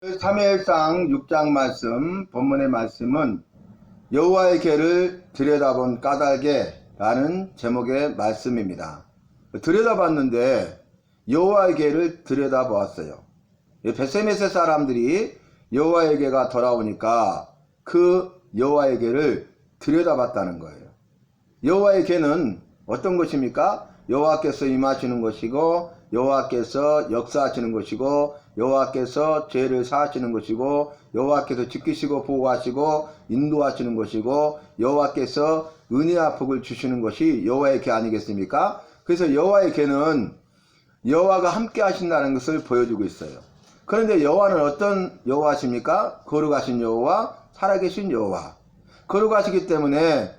사무엘상 6장 말씀, 본문의 말씀은 여호와의 궤를 들여다본 까닭에 라는 제목의 말씀입니다. 들여다봤는데 여호와의 궤를 들여다보았어요. 벳세메세 사람들이 여호와의 궤가 돌아오니까 그 여호와의 궤를 들여다봤다는 거예요. 여호와의 궤는 어떤 것입니까? 여호와께서 임하시는 것이고, 여호와께서 역사하시는 것이고, 여호와께서 죄를 사하시는 것이고, 여호와께서 지키시고 보호하시고 인도하시는 것이고, 여호와께서 은혜와 복을 주시는 것이 여호와의 궤 아니겠습니까? 그래서 여호와의 궤는 여호와가 함께 하신다는 것을 보여주고 있어요. 그런데 여호와는 어떤 여호와십니까? 거룩하신 여호와, 살아계신 여호와. 거룩하시기 때문에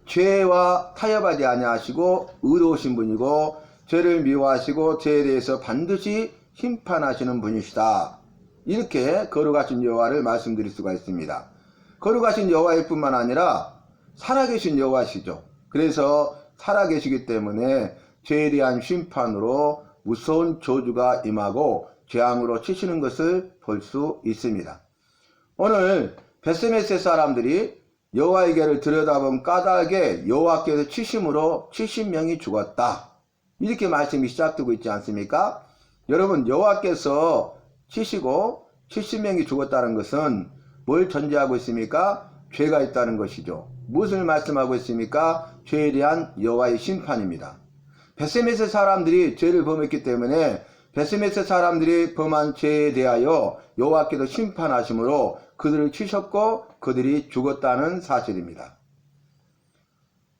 죄와 타협하지 아니하시고 의로우신 분이고, 죄를 미워하시고 죄에 대해서 반드시 심판하시는 분이시다. 이렇게 거룩하신 여호와를 말씀드릴 수가 있습니다. 거룩하신 여호와일 뿐만 아니라 살아계신 여호와시죠. 그래서 살아계시기 때문에 죄에 대한 심판으로 무서운 저주가 임하고 재앙으로 치시는 것을 볼 수 있습니다. 오늘 벳세메세 사람들이 여호와의 궤를 들여다본 까닭에 여호와께서 치심으로 70명이 죽었다. 이렇게 말씀이 시작되고 있지 않습니까? 여러분, 여호와께서 치시고 70명이 죽었다는 것은 뭘 전제하고 있습니까? 죄가 있다는 것이죠. 무엇을 말씀하고 있습니까? 죄에 대한 여호와의 심판입니다. 벳세메세 사람들이 죄를 범했기 때문에 벳세메세 사람들이 범한 죄에 대하여 여호와께서 심판하심으로 그들을 치셨고 그들이 죽었다는 사실입니다.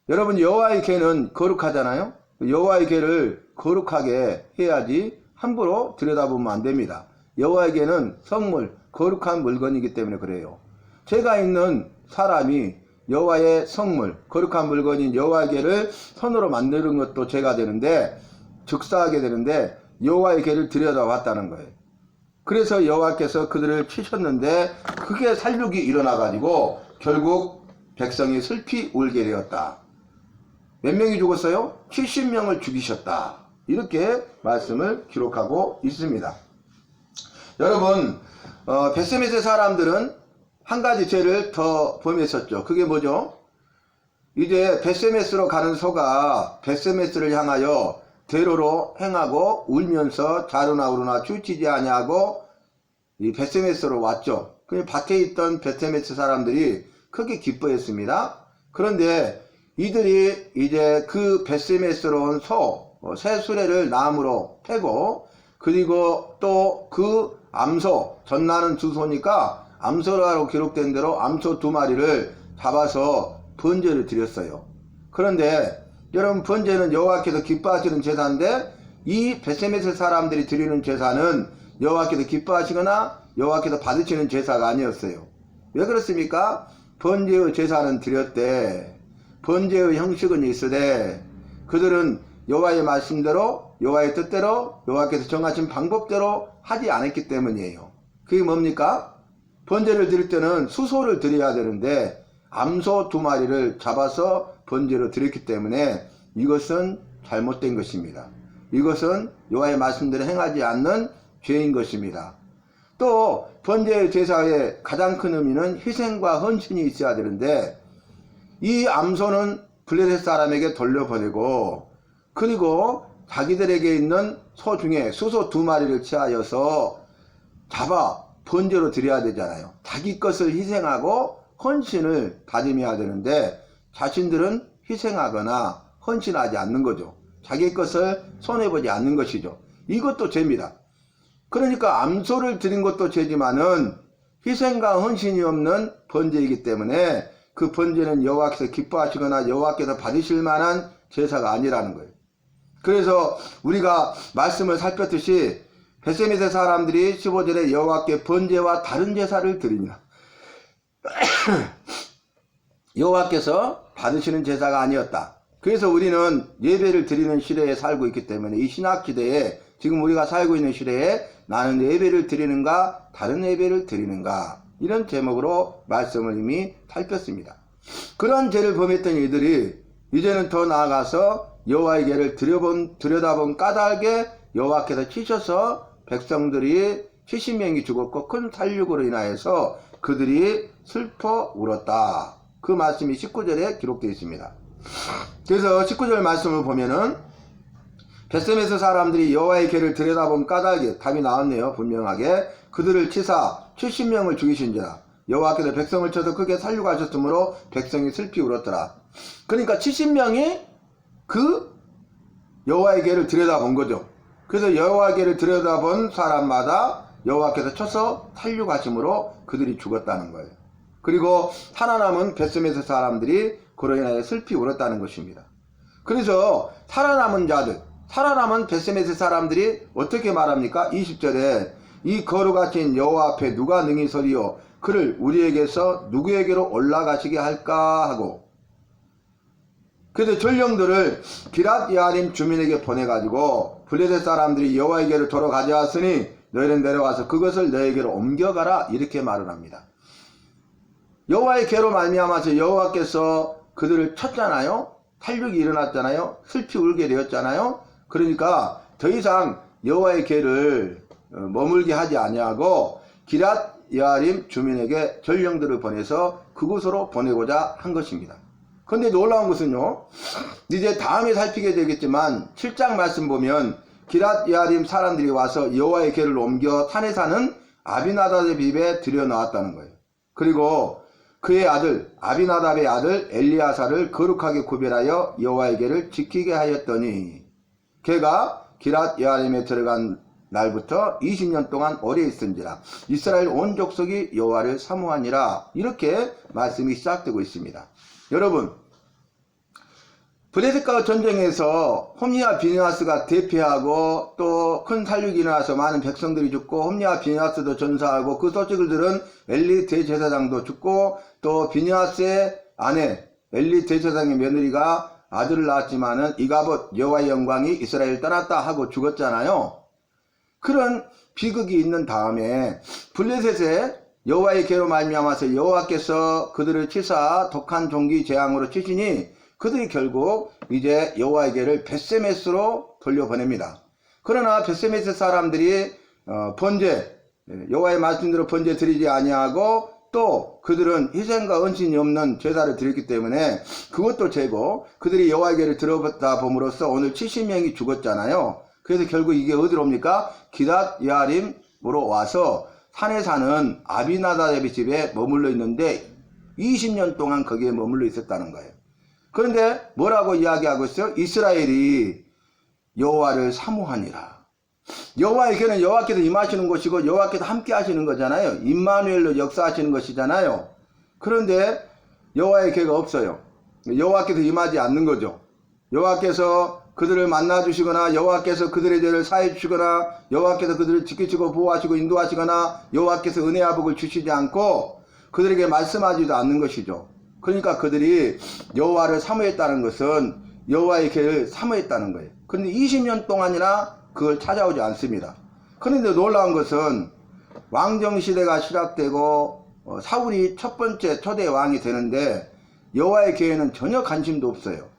여러분, 여호와의 궤는 거룩하잖아요. 여호와의 궤를 거룩하게 해야지 함부로 들여다보면 안 됩니다. 여호와의 궤는 성물, 거룩한 물건이기 때문에 그래요. 죄가 있는 사람이 여호와의 성물, 거룩한 물건인 여호와의 궤를 손으로 만드는 것도 죄가 되는데, 즉사하게 되는데 여호와의 궤를 들여다봤다는 거예요. 그래서 여호와께서 그들을 치셨는데 크게 살육이 일어나가지고 결국 백성이 슬피 울게 되었다. 몇 명이 죽었어요? 70명을 죽이셨다. 이렇게 말씀을 기록하고 있습니다. 여러분, 벳세메세 사람들은 한 가지 죄를 더 범했었죠. 그게 뭐죠? 이제 벳세메스로 가는 소가 벳세메스를 향하여 대로로 행하고 울면서 자루나 우루나 춤추지 아니하고 이 벳세메스로 왔죠. 그 밭에 있던 벳세메스 사람들이 크게 기뻐했습니다. 그런데 이들이 이제 그 벳세메스로 온 새 수레를 나무로 패고, 그리고 또 그 암소, 전나는 두 소니까 암소라고 기록된 대로 암소 2마리를 잡아서 번제를 드렸어요. 그런데 여러분, 번제는 여호와께서 기뻐하시는 제사인데 이 벳세메스 사람들이 드리는 제사는 여호와께서 기뻐하시거나 여호와께서 받으시는 제사가 아니었어요. 왜 그렇습니까? 번제의 제사는 드렸대. 번제의 형식은 있으되 그들은 여호와의 말씀대로, 여호와의 뜻대로, 여호와께서 정하신 방법대로 하지 않았기 때문이에요. 그게 뭡니까? 번제를 드릴 때는 수소를 드려야 되는데 암소 2마리를 잡아서 번제로 드렸기 때문에 이것은 잘못된 것입니다. 이것은 여호와의 말씀대로 행하지 않는 죄인 것입니다. 또 번제 제사의 가장 큰 의미는 희생과 헌신이 있어야 되는데 이 암소는 블레셋 사람에게 돌려보내고, 그리고 자기들에게 있는 소 중에 수소 2마리를 취하여서 잡아 번제로 드려야 되잖아요. 자기 것을 희생하고 헌신을 다짐해야 되는데 자신들은 희생하거나 헌신하지 않는 거죠. 자기 것을 손해보지 않는 것이죠. 이것도 죄입니다. 그러니까 암소를 드린 것도 죄지만은 희생과 헌신이 없는 번제이기 때문에 그 번제는 여호와께서 기뻐하시거나 여호와께서 받으실 만한 제사가 아니라는 거예요. 그래서 우리가 말씀을 살폈듯이 벳세메세 사람들이 15절에 여호와께 번제와 다른 제사를 드리냐, 여호와께서 받으시는 제사가 아니었다. 그래서 우리는 예배를 드리는 시대에 살고 있기 때문에 이 신학 시대에, 지금 우리가 살고 있는 시대에 나는 예배를 드리는가 다른 예배를 드리는가, 이런 제목으로 말씀을 이미 살폈습니다. 그러한 죄를 범했던 이들이 이제는 더 나아가서 여호와의 궤를 들여다본 까닭에 여호와께서 치셔서 백성들이 70명이 죽었고 큰 살육으로 인하여서 그들이 슬퍼 울었다. 그 말씀이 19절에 기록되어 있습니다. 그래서 19절 말씀을 보면은 벳셈에서 사람들이 여호와의 궤를 들여다본 까닭에 답이 나왔네요. 분명하게 그들을 치사 70명을 죽이신지라 여호와께서 백성을 쳐서 크게 살육하셨으므로 백성이 슬피 울었더라. 그러니까 70명이 그 여호와의 궤를 들여다본 거죠. 그래서 여호와의 궤를 들여다본 사람마다 여호와께서 쳐서 살육하심으로 그들이 죽었다는 거예요. 그리고 살아남은 벳셈에서 사람들이 그로 인하여 슬피 울었다는 것입니다. 그래서 살아남은 자들, 살아남은 벳셈에서 사람들이 어떻게 말합니까? 20절에 이 거룩하신 여호와 앞에 누가 능히 서리요 그를 우리에게서 누구에게로 올라가시게 할까 하고, 그래서 전령들을 기랏 여아림 주민에게 보내가지고 블레셋 사람들이 여호와에게로 도로 가져왔으니 너희는 내려와서 그것을 너희에게로 옮겨가라 이렇게 말을 합니다. 여호와의 궤로 말미암아서 여호와께서 그들을 쳤잖아요. 살육이 일어났잖아요. 슬피 울게 되었잖아요. 그러니까 더 이상 여호와의 궤를 머물게 하지 아니하고 기랏 여아림 주민에게 전령들을 보내서 그곳으로 보내고자 한 것입니다. 그런데 놀라운 것은요, 이제 다음에 살피게 되겠지만 7장 말씀 보면 기랏 여아림 사람들이 와서 여호와의 궤를 옮겨 산에 사는 아비나답의 집에 들여놓았다는 거예요. 그리고 그의 아들 아비나답의 아들 엘리아사를 거룩하게 구별하여 여호와의 궤를 지키게 하였더니 걔가 기랏 여아림에 들어간 날부터 20년 동안 오래 있은지라 이스라엘 온 족속이 여호와를 사모하니라. 이렇게 말씀이 시작되고 있습니다. 여러분, 블레셋과 전쟁에서 홈리와 비느하스가 대패하고 또 큰 살육이 일어나서 많은 백성들이 죽고 홈리와 비느하스도 전사하고 그 소식을 들은 엘리 대제사장도 죽고 또 비느하스의 아내 엘리 대제사장의 며느리가 아들을 낳았지만은 이가봇 여호와의 영광이 이스라엘을 떠났다 하고 죽었잖아요. 그런 비극이 있는 다음에 블레셋에 여호와의 궤로 말미암아서 여호와께서 그들을 치사 독한 종기 재앙으로 치시니 그들이 결국 이제 여호와의 궤를 벳세메스로 돌려보냅니다. 그러나 벳세메스 사람들이 번제, 여호와의 말씀대로 번제 드리지 아니하고 또 그들은 희생과 헌신이 없는 제사를 드렸기 때문에 그것도 재고 그들이 여호와의 궤를 들어다 봄으로써 오늘 70명이 죽었잖아요. 그래서 결국 이게 어디로 옵니까? 기랏 여아림으로 와서 산에 사는 아비나답의 집에 머물러 있는데 20년 동안 거기에 머물러 있었다는 거예요. 그런데 뭐라고 이야기하고 있어요? 이스라엘이 여호와를 사모하니라. 여호와의 궤는 여호와께서 임하시는 곳이고 여호와께서 함께 하시는 거잖아요. 임마누엘로 역사하시는 것이잖아요. 그런데 여호와의 궤가 없어요. 여호와께서 임하지 않는 거죠. 여호와께서 그들을 만나주시거나 여호와께서 그들의 죄를 사해 주시거나 여호와께서 그들을 지키시고 보호하시고 인도하시거나 여호와께서 은혜와 복을 주시지 않고 그들에게 말씀하지도 않는 것이죠. 그러니까 그들이 여호와를 사모했다는 것은 여호와의 궤를 사모했다는 거예요. 그런데 20년 동안이나 그걸 찾아오지 않습니다. 그런데 놀라운 것은 왕정시대가 시작되고 사울이 첫 번째 초대 왕이 되는데 여호와의 궤에는 전혀 관심도 없어요.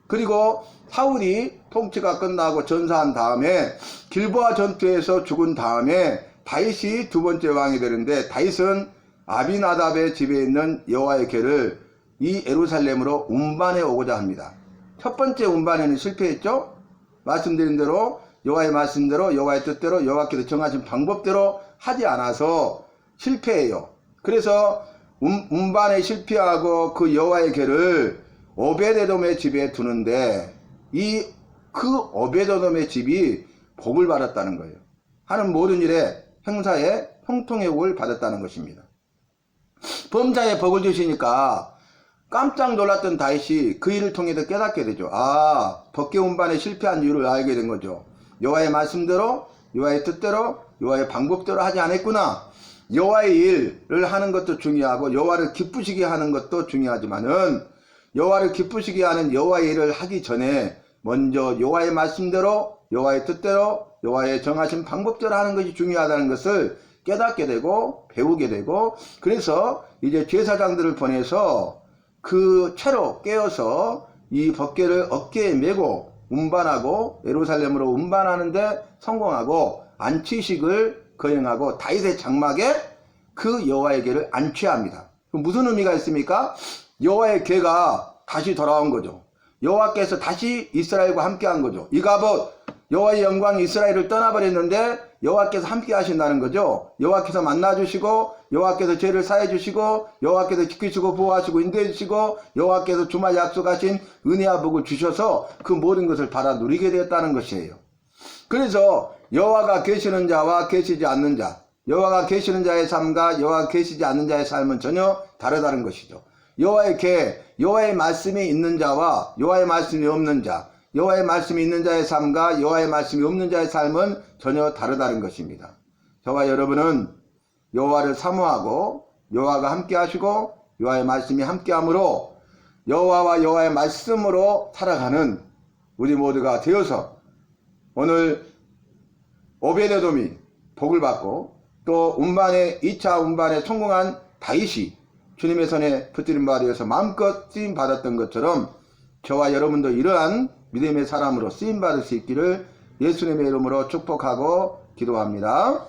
그리고 사울이 통치가 끝나고 전사한 다음에 길보아 전투에서 죽은 다음에 다윗이 두 번째 왕이 되는데 다윗은 아비나답의 집에 있는 여호와의 궤를 이 예루살렘으로 운반해 오고자 합니다. 첫 번째 운반에는 실패했죠. 말씀드린 대로 여호와의 말씀대로 여호와의 뜻대로 여호와께서 정하신 방법대로 하지 않아서 실패해요. 그래서 운반에 실패하고 그 여호와의 궤를 오베데돔의 집에 두는데 그 오베데돔의 집이 복을 받았다는 거예요. 하는 모든 일에 행사에 형통의 복을 받았다는 것입니다. 범사에 복을 주시니까 깜짝 놀랐던 다윗이 그 일을 통해서 깨닫게 되죠. 법궤 운반에 실패한 이유를 알게 된 거죠. 여호와의 말씀대로 여호와의 뜻대로 여호와의 방법대로 하지 않았구나. 여호와의 일을 하는 것도 중요하고 여호와를 기쁘시게 하는 것도 중요하지만은 여호와를 기쁘시게 하는 여호와의 일을 하기 전에 먼저 여호와의 말씀대로 여호와의 뜻대로 여호와의 정하신 방법대로 하는 것이 중요하다는 것을 깨닫게 되고 배우게 되고, 그래서 이제 제사장들을 보내서 그 채로 깨어서 이 법궤를 어깨에 메고 운반하고 예루살렘으로 운반하는데 성공하고 안치식을 거행하고 다윗의 장막에 그 여호와의 궤를 안취합니다. 무슨 의미가 있습니까? 여호와의 궤가 다시 돌아온 거죠. 여호와께서 다시 이스라엘과 함께한 거죠. 이가봇 여호와의 영광이 이스라엘을 떠나버렸는데 여호와께서 함께 하신다는 거죠. 여호와께서 만나주시고 여호와께서 죄를 사해주시고 여호와께서 지키시고 보호하시고 인도해주시고 여호와께서 주말 약속하신 은혜와 복을 주셔서 그 모든 것을 받아 누리게 되었다는 것이에요. 그래서 여호와가 계시는 자와 계시지 않는 자, 여호와가 계시는 자의 삶과 여호와가 계시지 않는 자의 삶은 전혀 다르다는 것이죠. 여호와의 궤, 여호와의 말씀이 있는 자와 여호와의 말씀이 없는 자, 여호와의 말씀이 있는 자의 삶과 여호와의 말씀이 없는 자의 삶은 전혀 다르다는 것입니다. 저와 여러분은 여호와를 사모하고 여호와가 함께 하시고 여호와의 말씀이 함께 함으로 여호와와 여호와의 말씀으로 살아가는 우리 모두가 되어서 오늘 오베데돔이 복을 받고 또 2차 운반에 성공한 다윗이 주님의 손에 붙들린 바 되어서 마음껏 쓰임 받았던 것처럼 저와 여러분도 이러한 믿음의 사람으로 쓰임 받을 수 있기를 예수님의 이름으로 축복하고 기도합니다.